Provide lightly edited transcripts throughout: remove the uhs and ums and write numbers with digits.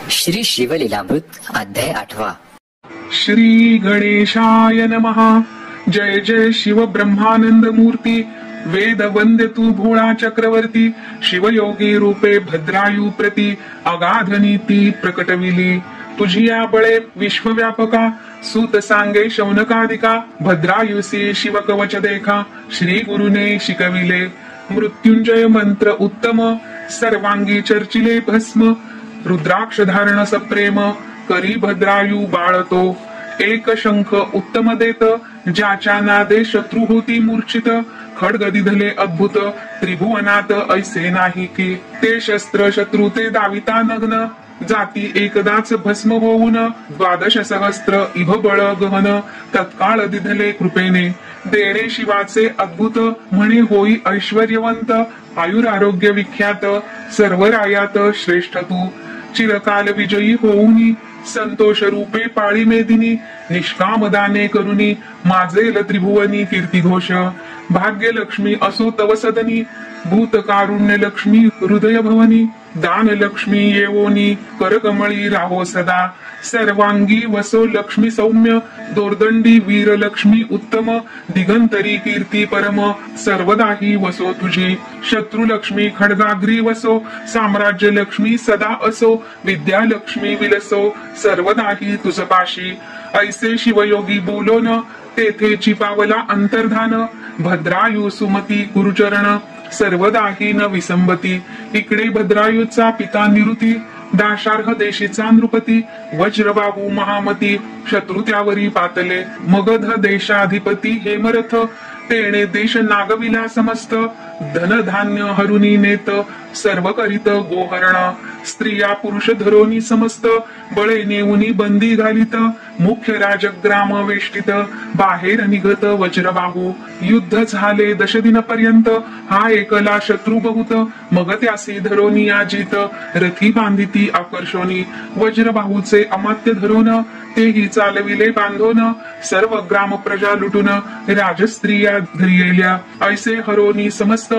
श्री शिवलीलामृत अध्याय 8. श्री गणेशाय नमः. जय जय शिव ब्रह्मानंद मूर्ती. वेद वंद्य तू भोळा चक्रवर्ती. शिवयोगी रूपे भद्रायू प्रती. अगाध नीती प्रकटविली तुझी या बळे विश्वव्यापका. सूत सांगे शौनकादिका. भद्रायुसी शिव कवच देखा. श्री गुरुने शिकविले मृत्युंजय मंत्र उत्तम. सर्वांगी चर्चिले भस्म. रुद्राक्ष धारण सप्रेम. करी भद्रायू बाळतो. एक शंख उत्तम देत. ज्याच्या नादे शत्रू होती मूर्छित. खड्ग दिधले अद्भुत. त्रिभुवनात ऐसे नाही की. ते शस्त्र शत्रू ते दाविता नग्न. जाती एकदाच भस्म होऊन. 12 सहस्त्र इभ बळ गहन. तत्काळ दिधले कृपेने. देणे शिवाचे अद्भुत. म्हणे होई ऐश्वर्यवंत. आयुरारोग्य विख्यात. सर्व रायात श्रेष्ठ तू. चिरकाल विजयी होऊनी. संतोष रूपे पाळी मेदिनी. निष्काम दाने करुनी. माजेल त्रिभुवनी कीर्ती घोष. भाग्य लक्ष्मी असो तव सदनी. भूत कारुण्य लक्ष्मी हृदय भवनी. दान लक्ष्मी येवोनी. करकमळी राहो सदा. सर्वांगी वसो लक्ष्मी सौम्य. दोर्दंडी वीर लक्ष्मी उत्तम. दिगंतरी कीर्ती परम. सर्वदाही वसो तुझी. शत्रु लक्ष्मी खड्गाग्री वसो. साम्राज्य लक्ष्मी सदा असो. विद्या लक्ष्मी विलसो. सर्वदाही तुझ पाशी. ऐसे शिवयोगी बोलोन. तेथे चिपावला अंतर्धान. भद्रायू सुमती गुरुचरण. सर्वदाही न विसंबती. इकडे भद्रायूचा पिता निरुती. दाशार्ह देशीचा नृपती. वज्रबाहू महामती. शत्रु त्यावरी पातले. मगध देशाधिपती हेमरथ. तेणे देश नागविला समस्त. धन धान्य हरुनी नेत. सर्व करीत गोहरण. स्त्रिया पुरुष धरोनी समस्त. बळे नेऊनी बंदी घालित. मुख्य राजग्राम वेष्टित. बाहेर निघत वज्रबाहू. युद्ध झाले 10 दिनपर्यंत. हा एकला शत्रू बहुत. मग त्यासी धरोनी याजित. रथी बांधिती आकर्षोनी. वज्रबाहूचे अमात्य धरून. तेही चालविले बांधून. सर्व ग्राम प्रजा लुटून. राजस्त्रिया धरियेल्या. ऐसे हरोनी समस्त.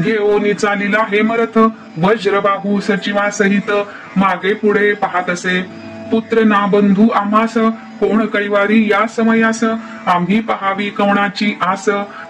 घेऊनी चालिला हेमरथ. वज्रबाहू सचिवासहित. मागे पुढे पाहत असे. पुत्र ना बंधू आम्हास. कोण कैवारी या समयास. आम्ही पहावी कवणाची आस.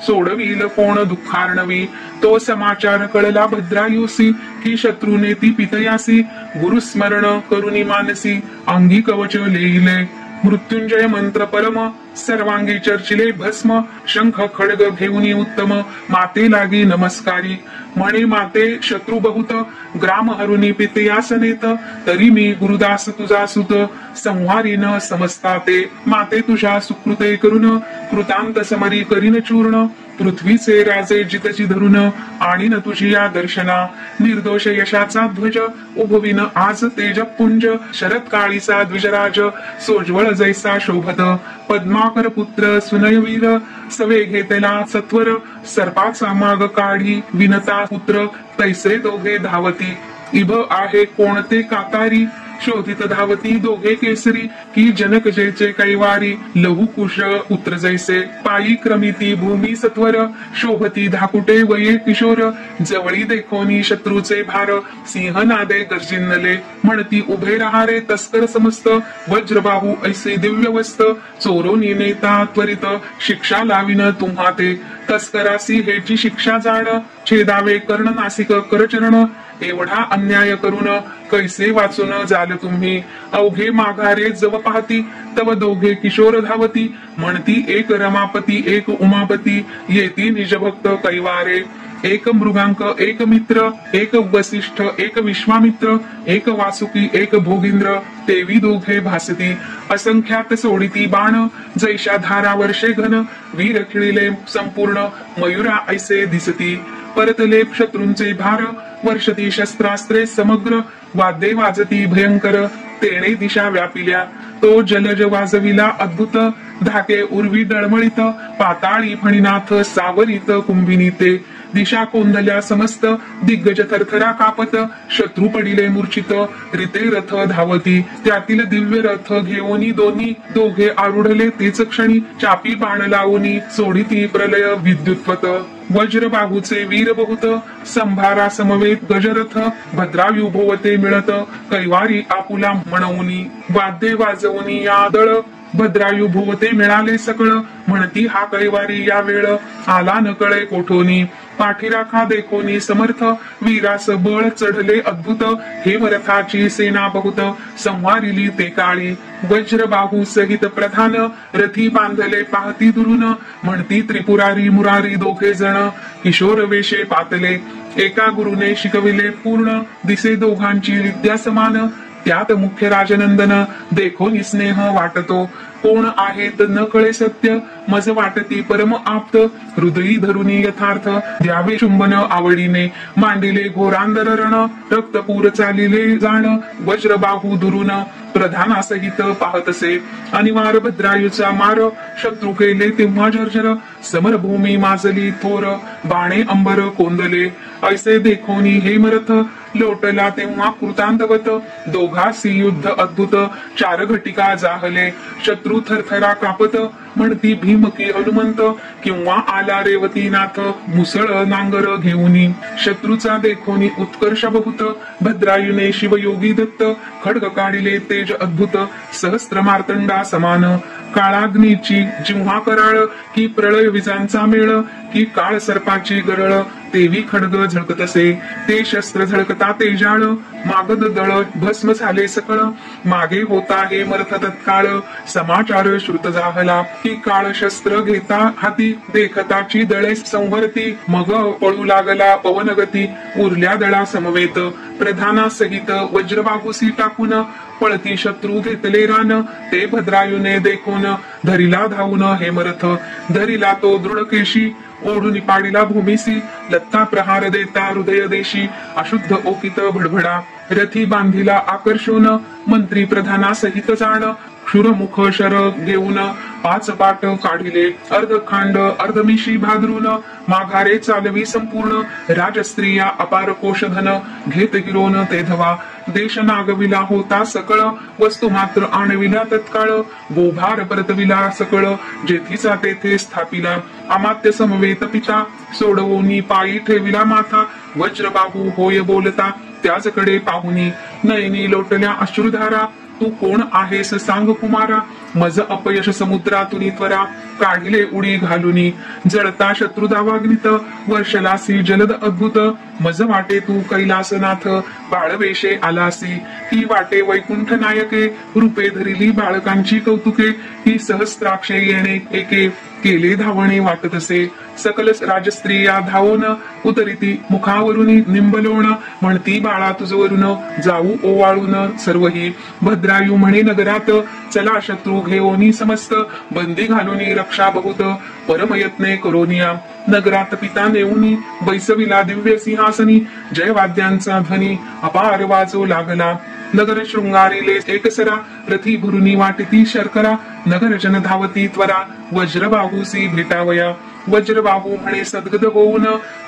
सोडविल कोण दुःखार्णवी. तो समाचार कळला भद्रायुसी. की शत्रूने ती पितयासी. गुरुस्मरण करुनी मानसी. अंगी कवच लिहिले. मृत्युंजय मंत्र परम. सर्वांगी चर्चिले भस्म. शंख खड्ग घेऊनी उत्तम. माते लागी नमस्कारी. म्हणे माते शत्रू बहुत. ग्राम हरुनी पितयास नेत. तरी मी गुरुदास तुझा सुत. संहारी न समजता ते. माते तुझ्या सुकृते करून. कृतांत समरी करीन चूर्ण. पृथ्वीचे राजे जितची धरून. आणि न तुझी या दर्शना. निर्दोष यशाचा ध्वज. उभविन आज तेज पुंज. शरद काळीचा द्विजराज. सोज्वळ जैसा शोभत. पद्माकर पुत्र सुनयवीर. सवे घेतला सत्वर. सर्पाचा माग काढी विनता पुत्र. तैसे दोघे धावती. इभ आहे कोणते कातारी. शोधित धावती दोघे केसरी. की जनक जयचे कैवारी. लहुकुश पुत्र जैसे. पायी क्रमिती भूमी सत्वर. शोभती धाकुटे वये किशोर. जवळी देखोनी शत्रूचे भार. सिंहनादे गर्जिनले. म्हणती उभे रहारे तस्कर समस्त. वज्रबाहू ऐसे दिव्य वस्त. चोरोनी नेता त्वरित. शिक्षा लाविन तुम्हा ते. तस्करासी हेची शिक्षा जाण. छेदावे कर्ण नासिक करचरण. एवढा अन्याय करून कैसे वाचून जाल तुम्ही. अवघे माघारे जव पाहती. तव दोघे किशोर धावती. म्हणती एक रमापती एक उमापती. येती निजभक्त कैवारे. एक मृगांक एक मित्र. एक वसिष्ठ एक विश्वामित्र. एक वासुकी एक भोगिंद्र. तेवी दोघे भासती. असंख्यात सोडिती बाण. जैशा धारा वर्षे घन. वीर खिळिले संपूर्ण. मयुरा ऐसे दिसती. परतले शत्रूंचे भार. वर्षती शस्त्रास्त्रे समग्र. वाद्ये वाजती भयंकर. तेणे दिशा व्यापिल्या. तो जलज वाजविला अद्भुत. धाके उर्वी डळमळीत. पाताळी फणीनाथ सावरीत कुंभिनीते. दिशा कोंदल्या समस्त. दिग्गज थरथरा कापत. शत्रू पडिले मूर्छित. रिते रथ धावती. त्यातील दिव्य रथ घेऊनी दोन्ही. दोघे आरूढले तेच क्षणी. चापी बाण लावूनी. सोडिती प्रलय विद्युत्वत. वज्रबाहूचे वीर बहुत, संभारा समवेत गजरथ, भद्रायू भोवते मिळत, कैवारी आपुला म्हणवनी, वाद्ये वाजवनी या दळ, भद्रायू भोवते मिळाले सकळ, म्हणती हा कैवारी या वेळ, आला न कळे कोठोनी, पाठीराखा देखोनी समर्थ, वीरास बळ चढले अद्भुत, हेमरथाची सेना बहुत, संवारिली ते काळी, वज्रबाहू सहित प्रधान, रथी बांधले पाहती दुरून, म्हणती त्रिपुरारी मुरारी दोघे जण, किशोर वेशे पातले, एका गुरुने शिकविले पूर्ण, दिसे दोघांची विद्या समान, त्यात मुख्य राजनंदन, देखो स्नेह वाटतो, कोण आहेत न कळे सत्य, मज वाटती परम आप्त, हृदयी धरुनी यथार्थ, द्यावे चुंबन आवडीने, मांडिले घोरांदर रण, रक्तपूर चालिले जाण, वज्रबाहू दुरून, प्रधानासहित पाहतसे, अनिवार भद्रायूचा मार, शत्रू केले तेव्हा जर्जर, समरभूमी माजली थोर, बाणे अंबर कोंदले, ऐसे देखोनी हेमरथ, लोटला तेव्हा कृतांतवत, दोघासी युद्ध अद्भुत, चार घटिका जाहले, शत्रू थरथरा कापत, म्हणती भीमकी हनुमंत, किंवा आला रेवतीनाथ, मुसळ नांगर घेऊनी, शत्रूचा देखोनी उत्कर्ष बहुत, भद्रायुने शिवयोगी दत्त, खड्ग काढिले तेज अद्भुत, सहस्त्र मार्तंडा समान, काळाग्नीची जिव्हा कराळ, की प्रळय विजांचा मेळ, की काळ सर्पाची गरळ, तेवी खड्ग झळकतसे, ते शस्त्र झळकता तेजाळ, मागद दळ भस्म झाले सकळ, मागे होता हे मर्थ तत्काळ, समाचार श्रुत जाहला, की काळ शस्त्र घेता हाती, देखताची दळे संहरती, मग पळू लागला पवनगती, उरल्या दळा समवेत, प्रधानासहित वज्रबाहूसी टाकून, पळती शत्रू घेतले रान, ते भद्रायूने देखून, धरिला धावून हेमरथ, धरिला तो दृढकेशी, ओढून पाडिला भूमीसी, लत्ता प्रहार देता हृदय देशी, अशुद्ध ओकित भडभडा, रथी बांधिला आकर्षून, मंत्री प्रधानासहित जाण, क्षुरमुख शर घेऊन, पाच पाट काढिले, अर्धखांड अर्धमिशी भादरून, माघारे चालवी संपूर्ण, राजस्त्रिया अपार कोशधन, घेत गिरोन ते धवा, देश नागविला होता सकळ, वस्तू मात्र आणविला तत्काळ, बोभार परतविला सकळ, जेथीचा तेथे स्थापिला, अमात्य समवेत पिता, सोडवोनी पायी ठेविला माथा, वज्रबाहू होय बोलता, त्याचकडे पाहुनी, नयनी लोटल्या अश्रुधारा, तू कोण आहेस सांग कुमारा, मज अपयश समुद्रातून त्वरा, काढिले उडी घालुनी, जळता शत्रुदावाग्नित, वर्षलासी जलद अद्भुत, मज वाटे तू कैलासनाथ, बाळवेशे आलासी, ही वाटे वैकुंठ नायके, रूपे धरिली बाळकांची कौतुके, ही सहस्त्राक्षे येणे एके, केले धावणे वाटतसे, सकल राजस्त्रिया धावून, उतरिती मुखावरून निंबलोण, म्हणती बाळा तुझवरून, जाऊ ओवाळून सर्वही, भद्रायू म्हणे नगरात, चला शत्रू घेऊनी समस्त, बंदी घालूनी रक्षा बहुत, परमयत्ने करोनिया, नगरात पिता नेऊनी, बैसविला दिव्य सिंहासनी, जयवाद्यांचा ध्वनी अपार वाजू लागला, नगर शृंगारिले एकसरा, रथी भुरुनी वाटिती शर्करा, नगर जन धावती त्वरा, वज्रबाहूसी भेटावया, वज्रबाहू म्हणे सद्गद होऊन,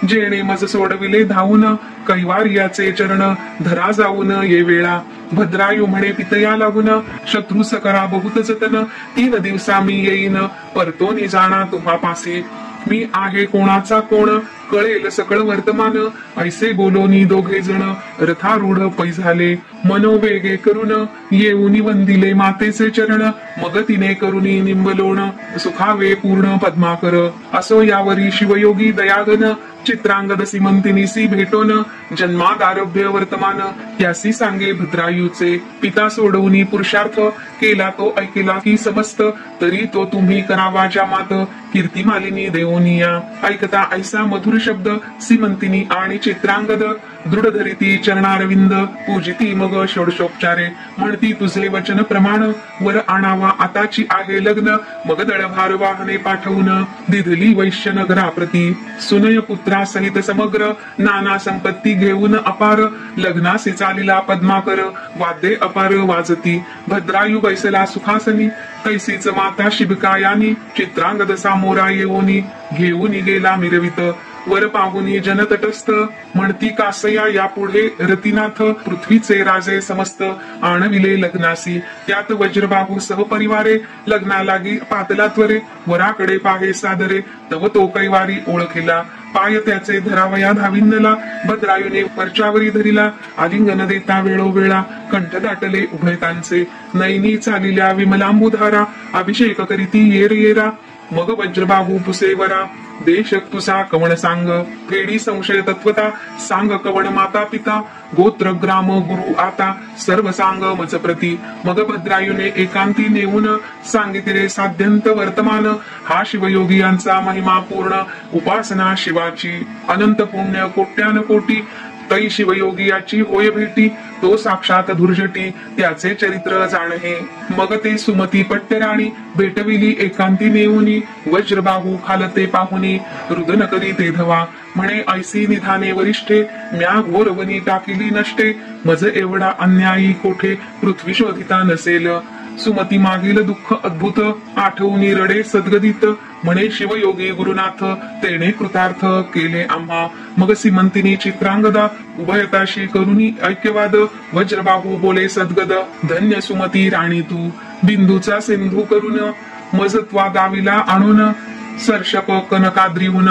जेणे मज सोडविले धावून, कैवार्याचे चरण धरा जाऊन ये वेळा, भद्रायू म्हणे पितया लागून, शत्रू सकरा बहुत जतन, 3 दिवसा मी येईन, परतोनी जाणा तुम्हा पासी, मी आहे कोणाचा कोण, कळेल सकळ वर्तमान, ऐसे बोलोनी दोघे जण, रथारूढ पै झाले, मनोवेगे करून, येऊनी वंदिले मातेचे चरण, मग तिने करुनी निंबलोण, सुखावे पूर्ण पद्माकर, असो यावरी शिवयोगी दयागन, चित्रांगद सिमंतिनीसी भेटोन, जन्मादारभ्य वर्तमान, यासी सांगे भद्रायूचे, पिता सोडवूनी पुरुषार्थ, केला तो ऐकेला की समस्त, तरी तो तुम्ही करावा जामात, कीर्तिमालिनी देवोनिया, ऐकता ऐसा मधुर शब्द, सिमंतिनी आणि चित्रांगद, दृढ धरिती चरणारविंद, पूजिती मग षोडशोपचारे, म्हणती तुझे वचन प्रमाण, वर आणावा आताची आहे लग्न, मग दळभार वाहने पाठवून, दिधली वैश्य नगराप्रती, सुनय पुत्रासहित समग्र, नाना संपत्ती घेऊन अपार, लग्नासे चालिला पद्माकर, वाद्ये अपार वाजती, भद्रायू बैसला सुखासनी, तैसीच माता शिबकायानी, चित्रांगद सामोरा येऊनी, घेऊन गेला मिरवित, वर पाहुनी जनतटस्थ, म्हणती कासया यापुढे रतिनाथ, पृथ्वीचे राजे समस्त, आणविले लग्नासी, त्यात वज्रबाहू सहपरिवारे, लग्नालागी पातला त्वरे, वराकडे पाहे सादरे, तव तो कैवारी ओळखिला, पाय त्याचे धरावया धाविंदला भद्रायुने वरच्यावरी धरिला आलिंगन देता वेळोवेळा कंठ दाटले उभयतांचे नैनी चालिल्या विमलांबुधारा अभिषेक करीती येर येरा मग वज्रबाहू पुसेवरा देश तुसा कवण सांग फेडी संशय तत्वता सांग कवण माता पिता गोत्र ग्राम गुरु आता सर्व सांग मज प्रती मग भद्रायुने एकांती नेऊन सांगितले साध्यंत वर्तमान हा शिवयोगी यांचा महिमा पूर्ण उपासना शिवाची अनंत पुण्य कोट्यान कोटी तै शिवयोगी याची होय भेटी तो साक्षात धुर्जटी त्याचे चरित्र जाणहे मग ते सुमती पट्टराणी भेटविली एकांती नेऊनी वज्रबाहू खालते पाहुनी रुदन करी ते धवा म्हणे ऐसी निधाने वरिष्ठे म्या घोरवनी टाकिली नष्टे मज एवढा अन्यायी कोठे पृथ्वी शोधिता नसेल सुमती मागील दुःख अद्भुत आठवून रडे सद्गदित म्हणे शिवयोगी गुरुनाथ तेने कृतार्थ केले आम्हा मग सीमंतिनी चित्रांगदा उभयताशी करुणी ऐक्यवाद वज्रबाहू बोले सद्गद धन्य सुमती राणी तू बिंदूचा सिंधू करून मजत्वा दाविला आणून सर्षप कनकाद्रीहून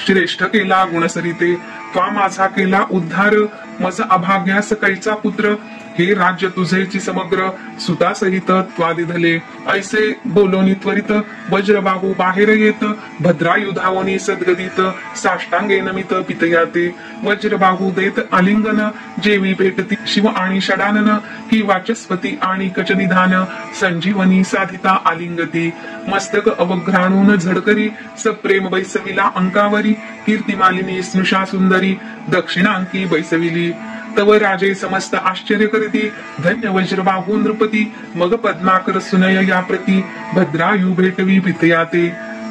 श्रेष्ठ केला गुणसरिते त्वा माझा केला उद्धार मज अभाग्यास कैचा पुत्र हे राज्य तुझेची समग्र सुतासहित त्वादिधले ऐसे बोलोनी त्वरित वज्रबाहू बाहेर येत भद्रायुधावनी सद्गदित साष्टांगे नमित पितयाते वज्रबाहू देत आलिंगन जेवी भेटती शिव आणि षडानन ही वाचस्पती आणि कचनिधान संजीवनी साधिता आलिंगती मस्तक अवघ्राणून झडकरी सप्रेम बैसविला अंकावरी कीर्तिमालिनी स्नुषा सुंदरी दक्षिणांकी बैसविली तव राजे समस्त आश्चर्य करती धन्य वज्रबाहू नृपती मग पद्माकर सुनय या प्रती भद्रायू भेटवी पितयाते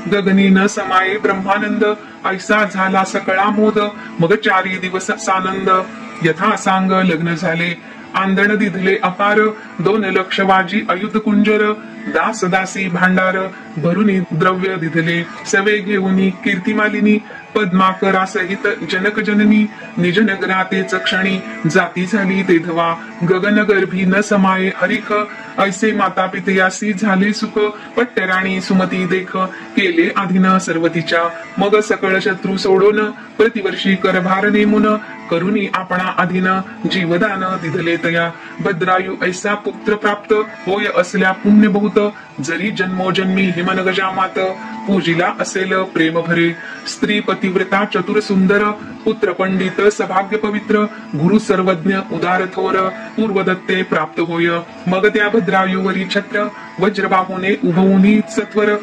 गगनी न समाये ब्रह्मानंद ऐसा झाला सकळा मोद मग 4 दिवस सानंद यथा सांग लग्न झाले आंदण दिधले अपार 2 लक्ष वाजी अयुध कुंजर दास दासी भांडार भरुनी द्रव्य दिधले सवे घेऊनी कीर्तिमालिनी पद्माकरा सहित जनक जननी निज नगरातेच क्षणी जाती झाली ते धवा गगन गर्भी न समाये हरिख ऐसे माता पितयासी झाले सुख पट्टराणी सुमती देख केले अधीन सर्वतीच्या मग सकळ शत्रू सोडून प्रतिवर्षी करभार नेमून करुणी आपणा अधीन जीवदान दिधले तया भद्रायू ऐसा पुत्र प्राप्त होय असल्या पुण्य बहुत जरी जन्मोजन्मी हिमन गजामात पूजिला असेल प्रेम भरे स्त्री पतिव्रता चतुर सुंदर पुत्र पंडित सभाग्य पवित्र गुरु सर्वज्ञ उदार थोर पूर्वदत्ते प्राप्त होय मग त्या भद्रायुवरी छत्र वज्रबाहूने उभवूनी सत्वर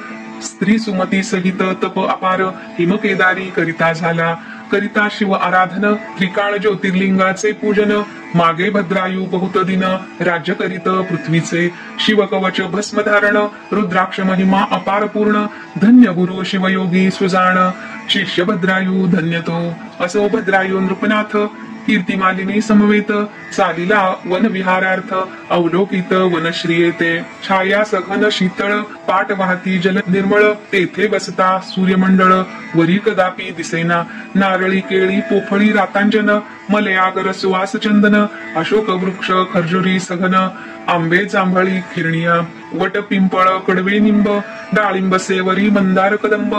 स्त्री सुमती सहित तप अपार हिमकेदारी करिता झाला करिता शिव आराधन त्रिकाळ ज्योतिर्लिंगाचे पूजन मागे भद्रायू बहुत दिन राज्य करीत पृथ्वीचे शिव कवच भस्मधारण रुद्राक्ष महिमा अपार पूर्ण धन्य गुरु शिवयोगी सुजाण शिष्य भद्रायू धन्य तो असो भद्रायू नृपनाथ कीर्तिमालिनी समवेत चालिला वन विहारार्थ अवलोकित वनश्रियेते छाया सघन शीतळ पाट वाहती जल निर्मळ तेथे बसता सूर्यमंडळ वरी कदापि दिसेना नारळी केळी पोफळी रातांजन मलयागर सुवास चंदन अशोक वृक्ष खर्जुरी सघन आंबे जांभळी खिरणिया वट पिंपळ कडवे निंब डाळिंब सेवरी मंदार कदंब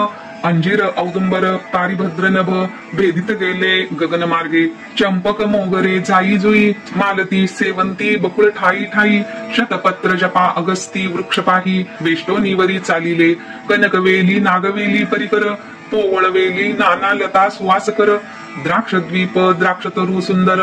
अंजीर औदुंबर पारिभद्र नभ भेदित गेले गगन मार्गे चंपक मोगरे जाई जुई मालती सेवंती बकुळ ठाई ठाई शतपत्र जपा अगस्ती वृक्षपाही वेष्टोनीवरी चालिले कनकवेली नागवेली परिकर पोवळवेली नाना लता सुवासकर द्राक्षद्वीप द्राक्षतरू सुंदर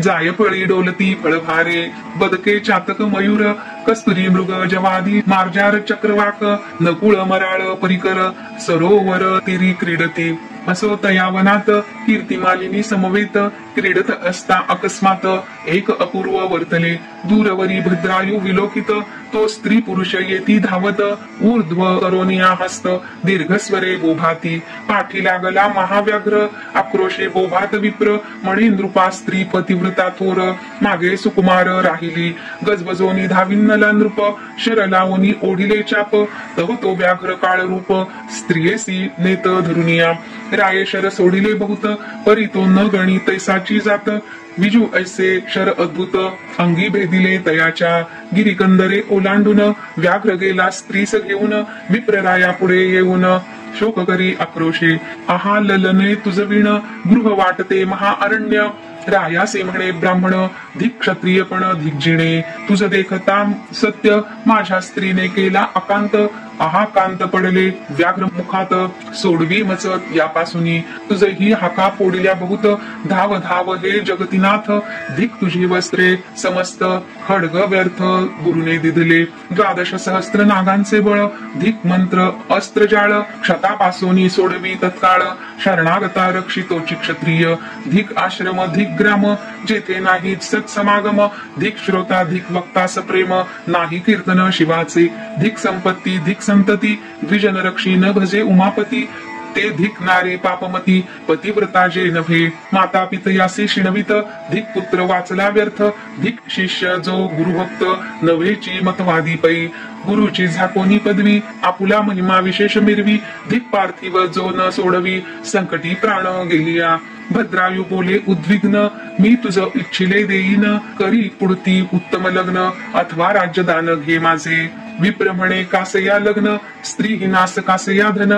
जायफळी डोलती फळभारे बदके चातक मयूर कस्तुरी मृग जवादी मार्जार चक्रवाक नकुळ मराळ परिकर सरोवर तिरी क्रीडती असो तया वनात कीर्तिमालिनी समवेत क्रीडत असता अकस्मात एक अपूर्व वर्तले दूरवरी भद्रायू विलोकित तो स्त्री पुरुष येती धावत ऊर्ध्व करोनिया हस्त दीर्घस्वरे बोभाती पाठी लागला महाव्याघ्र आक्रोशे बोभात विप्र म्हणे नृपा स्त्री पतिव्रता थोर मागे सुकुमार राहिली गजबजोनी धाविन्नला नृप शर लावणी ओढिले चाप तव तो व्याघ्र काळ रूप स्त्रियेसी नेत धरुनिया रायेशर सोडिले बहुत परी तो न गणी तैसाची जात विजू ऐसे शर अद्भुत अंगी भेदिले तयाच्या गिरिकंदरे ओलांडून व्याघ्र गेला स्त्रीस घेऊन विप्रराया पुढे येऊन शोक करी आक्रोशे. आहा ललने तुझ विण गृह वाटते महाअरण्य. रायासे म्हणे ब्राह्मण धिक क्षत्रियपण धिक जिणे. तुझ देखता सत्य माझ्या स्त्रीने केला अकांत. आहा कांत पडले व्याघ्र मुखात सोडवी मचत यापासूनी. तुझही हाका पोडिल्या बहुत धाव धाव हे जगतीनाथ. धिक तुझी वस्त्रे समस्त खड्ग व्यर्थ गुरुने दिधले. 12 सहस्त्र नागांचे बळ धिक मंत्र अस्त्र जाळ. क्षतापासूनी सोडवी तत्काळ शरणागता रक्षितोची क्षत्रिय. धिक आश्रम धिक ग्राम जेथे नाही सत्समागम. धिक श्रोता धिक वक्ता सप्रेम नाही कीर्तन शिवाचे. धिक संपत्ती धिक संतती द्विजन रक्षी न भजे उमापती. ते धिक नारी पापमती पतिव्रता जे नभे. माता पितयासी शिणवित धिक पुत्र वाचला व्यर्थ. धिक शिष्य जो गुरुभक्त नव्हेची मतवादी पै. गुरुची झाकोनी पदवी आपुला महिमा विशेष मिरवी. धिक पार्थिव जो न सोडवी संकटी प्राण गेलिया. भद्रायू बोले उद्विग्न मी तुझ इच्छिले देईन. करी पुढती उत्तम लग्न अथवा राज्यदान घे माझे. विप्र म्हणे कासया लग्न स्त्रीहीनास कासया धन.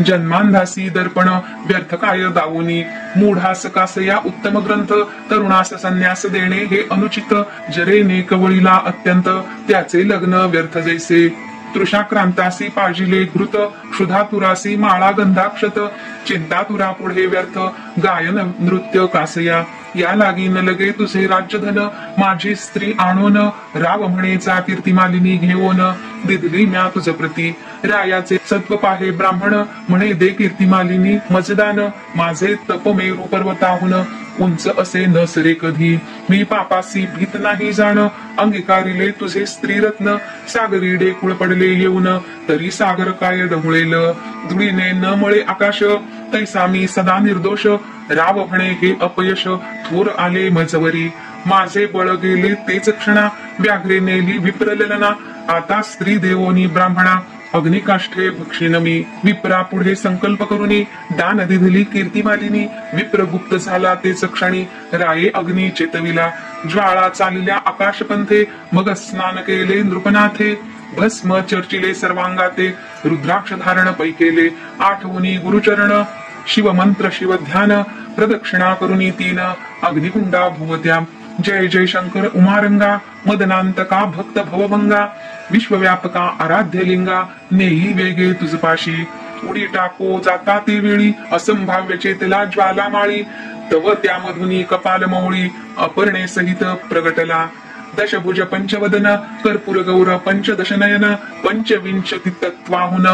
जन्मांधासी दर्पण व्यर्थ काय दावुनी. मूढास कासया उत्तम ग्रंथ तरुणास संन्यास देणे हे अनुचित. जरेने कवळीला अत्यंत त्याचे लग्न व्यर्थ जैसे. तृषाक्रांतासी पाजिले घृत क्षुधातुरासी माळा गंधाक्षत. चिंतातुरा पुढे व्यर्थ गायन नृत्य कासया. या लागी न लगे तुझे राज्यधन. माझी स्त्री आणून राव म्हणेचा कीर्तिमालिनी घेऊन. दिदली म्या तुझ प्रती रायाचे सत्व पाहे ब्राह्मण. म्हणे दे कीर्तिमालिनी मजदान. माझे तपमेरू पर्वताहून उंच असे न सरे कधी. मी पापासी भीत नाही जाण. अंगीकारिले तुझे स्त्रीरत्न. सागरी डेकुळ पडले येऊन तरी सागर काय डहुळेल. धुळीने न मळे आकाश तैसा मी सदा निर्दोष. राव म्हणे हे अपयश थोर आले मजवरी. माझे बळ गेले तेच क्षणा व्याघ्रे नेली विप्रललना. आता स्त्री देवोनी ब्राह्मणा अग्निकाष्ठे भक्षिन मी. विप्रा पुढे संकल्प करुनी दान दिधली कीर्तिमालिनी. विप्र गुप्त झाला तेच क्षणी राये अग्नी चेतविला. ज्वाळा चालल्या आकाशपंथे मग स्नान केले नृपनाथे. भस्म चर्चिले सर्वांगाते रुद्राक्ष धारण पै केले. आठवणी गुरुचरण शिवमंत्र शिवध्यान. प्रदक्षिणा करुनी 3 अग्निकुंडा भुवत्या. जय जय शंकर उमारंगा मदनांतका भक्त भवभंगा. विश्वव्यापका आराध्य लिंगा नेही वेगे तुझपाशी. उडी टाको जाता ते वेळी असंभाव्य चेतला ज्वालामाळी. तव त्यामधुनी कपाल मौळी अपर्णे सहित प्रगटला. दशभुज पंचवदन कर्पूर गौर पंचदश नयन. पंचविंशती तत्वाहुन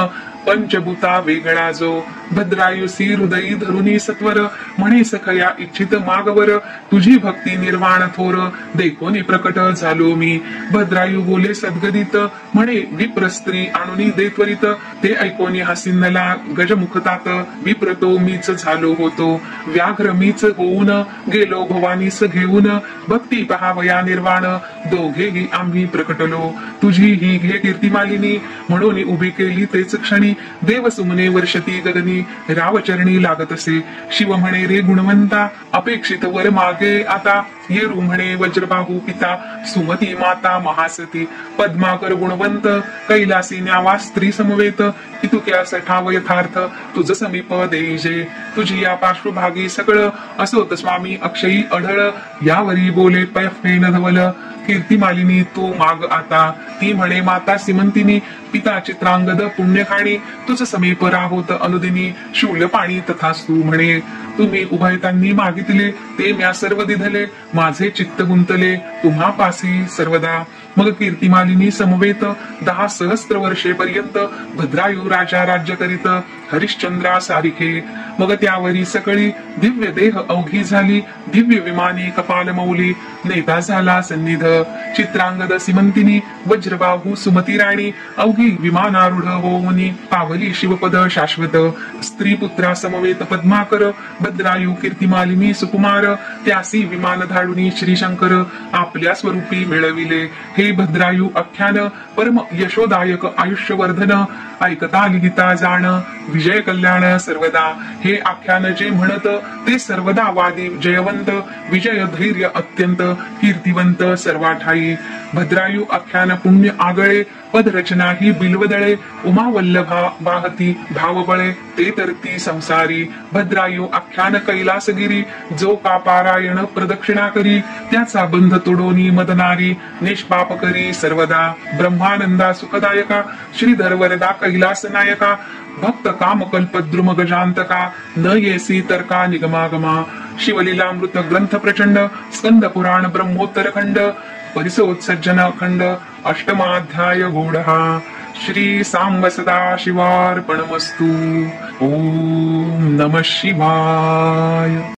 पंचभूता वेगळा जो. भद्रायुसी हृदयी धरुनी सत्वर म्हणे सखया इच्छित मागवर. तुझी भक्ती निर्वाण थोर देखोनी प्रकट झालो मी. भद्रायू बोले सद्गदित म्हणे विप्र स्त्री आणुनी दे त्वरित. ते ऐकोनी हसिन्नला गजमुखतात विप्रतो मीच झालो होतो. व्याघ्र मीच होऊन गेलो भवानीस घेऊन. भक्ती पहावया निर्वाण दोघेही आम्ही प्रकटलो. तुझी ही घे कीर्तिमालिनी म्हणून उभी केली तेच क्षणी. देव सुमने वर्षती गगनी रावचरणी लागत असे. शिव म्हणे रे गुणवंता अपेक्षित वर मागे आता. येरू म्हणे वज्रबाहू पिता सुमती माता महासती. पद्माकर गुणवंत कैलासी न्यावा स्त्री समवेत. हितुक्या सठाव यथार्थ तुझ समीप देईजे. तुझी या पार्श्वभागी सगळं असोत स्वामी अक्षयी अढळ. यावरी बोले पैफेन धवल कीर्तिमालिनी तू माग आता. ती म्हणे माता सिमंतिनी पिता चित्रांगद पुण्यखाणी. तुझ समीप राहोत अनुदिनी शूल पाणी तथास्तु म्हणे. तुम्ही उभयतांनी मागितले ते म्या सर्व दिधले. माझे चित्त गुंतले तुम्हा पासी सर्वदा. मग कीर्तिमालिनी समवेत 10 सहस्त्र वर्षेपर्यंत भद्रायू राजा राज्य करीत हरिश्चंद्रा सारिखे. मग त्यावरी सकळी दिव्य देह अवघी झाली. दिव्य विमानी कपाल मौली नेता झाला सन्निध. चित्रांगद सिमंतिनी वज्रबाहू सुमती राणी. अवघी विमानारूढ होऊनी पावली शिवपद शाश्वत. स्त्री पुत्रा समवेत पद्माकर भद्रायू कीर्तिमालिनी सुकुमार. त्यासी विमान धाडुनी श्रीशंकर आपल्या स्वरूपी मिळविले. हे भद्रायू आख्यान परम यशोदायक आयुष्यवर्धन. ऐकता लिहिता जाण विजय कल्याण सर्वदा. हे आख्यान जे म्हणत ते सर्वदा वादी जयवंत. विजय धैर्य अत्यंत कीर्तिवंत सर्वाठाई. भद्रायू आख्यान पुण्य आगळे पदरचना ही बिल्वदळे. उमा वल्लभा वाहती भावबळे ते तर ती संसारी भद्रायू आख्यान कैलासगिरी जो का पारायण प्रदक्षिणा करी त्याचा बंध तोडोनी मदनारी निष्पाप करी सर्वदा ब्रह्मानंदा सुखदायका श्रीधर वरदा कैलास नायका भक्त काम कल्पद्रुम गजांतका न येसी तर्का निगमागमा शिवलीलामृत ग्रंथ प्रचंड स्कंद पुराण ब्रह्मोत्तर खंड परिसोत्सर्जन खंड अष्टमाध्याय गूढः श्री सांब सदा शिवार्पणमस्तु ओम नमः शिवाय।